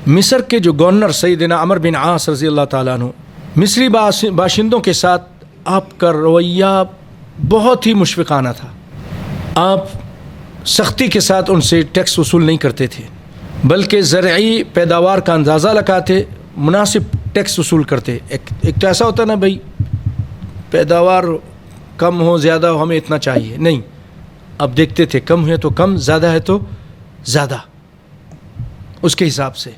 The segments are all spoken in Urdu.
مصر کے جو گورنر سیدنا عمرو بن عاص رضی اللہ تعالیٰ عنہ، مصری باشندوں کے ساتھ آپ کا رویہ بہت ہی مشفقانہ تھا. آپ سختی کے ساتھ ان سے ٹیکس وصول نہیں کرتے تھے، بلکہ زرعی پیداوار کا اندازہ لگاتے، مناسب ٹیکس وصول کرتے. ایک تو ایسا ہوتا نا بھائی پیداوار کم ہو زیادہ ہو ہمیں اتنا چاہیے، نہیں، اب دیکھتے تھے کم ہے تو کم، زیادہ ہے تو زیادہ، اس کے حساب سے.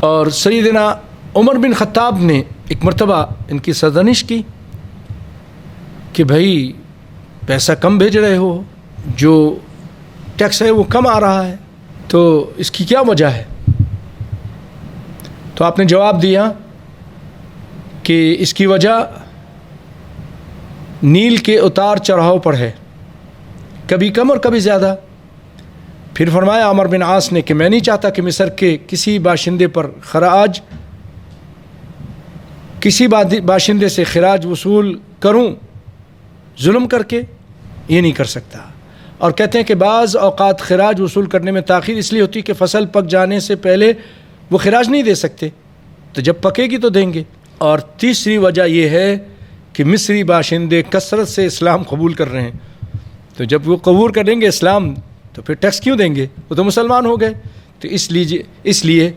اور سیدنا عمر بن خطاب نے ایک مرتبہ ان کی سرزنش کی کہ بھائی پیسہ کم بھیج رہے ہو، جو ٹیکس ہے وہ کم آ رہا ہے، تو اس کی کیا وجہ ہے؟ تو آپ نے جواب دیا کہ اس کی وجہ نیل کے اتار چڑھاؤ پر ہے، کبھی کم اور کبھی زیادہ. پھر فرمایا عمرو بن عاص نے کہ میں نہیں چاہتا کہ مصر کے کسی باشندے پر خراج، کسی باشندے سے خراج وصول کروں ظلم کر کے، یہ نہیں کر سکتا. اور کہتے ہیں کہ بعض اوقات خراج وصول کرنے میں تاخیر اس لیے ہوتی کہ فصل پک جانے سے پہلے وہ خراج نہیں دے سکتے، تو جب پکے گی تو دیں گے. اور تیسری وجہ یہ ہے کہ مصری باشندے کثرت سے اسلام قبول کر رہے ہیں، تو جب وہ قبول کریں گے اسلام تو پھر ٹیکس کیوں دیں گے، وہ تو مسلمان ہو گئے. تو اس لیے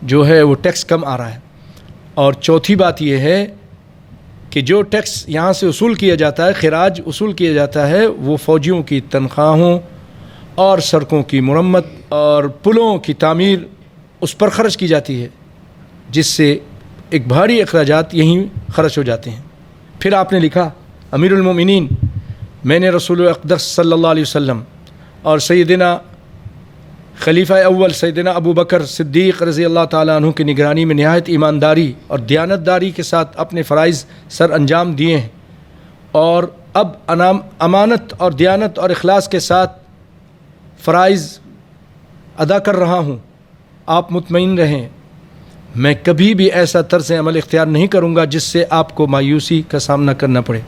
جو ہے وہ ٹیکس کم آ رہا ہے. اور چوتھی بات یہ ہے کہ جو ٹیکس یہاں سے وصول کیا جاتا ہے، خراج وصول کیا جاتا ہے، وہ فوجیوں کی تنخواہوں اور سڑکوں کی مرمت اور پلوں کی تعمیر اس پر خرچ کی جاتی ہے، جس سے ایک بھاری اخراجات یہیں خرچ ہو جاتے ہیں. پھر آپ نے لکھا امیر المومنین، میں نے رسول اقدس صلی اللہ علیہ وسلم اور سیدنا خلیفہ اول سیدنا ابو بکر صدیق رضی اللہ تعالیٰ عنہ کی نگرانی میں نہایت ایمانداری اور دیانتداری کے ساتھ اپنے فرائض سر انجام دیے ہیں، اور اب امانت اور دیانت اور اخلاص کے ساتھ فرائض ادا کر رہا ہوں. آپ مطمئن رہیں، میں کبھی بھی ایسا طرز عمل اختیار نہیں کروں گا جس سے آپ کو مایوسی کا سامنا کرنا پڑے.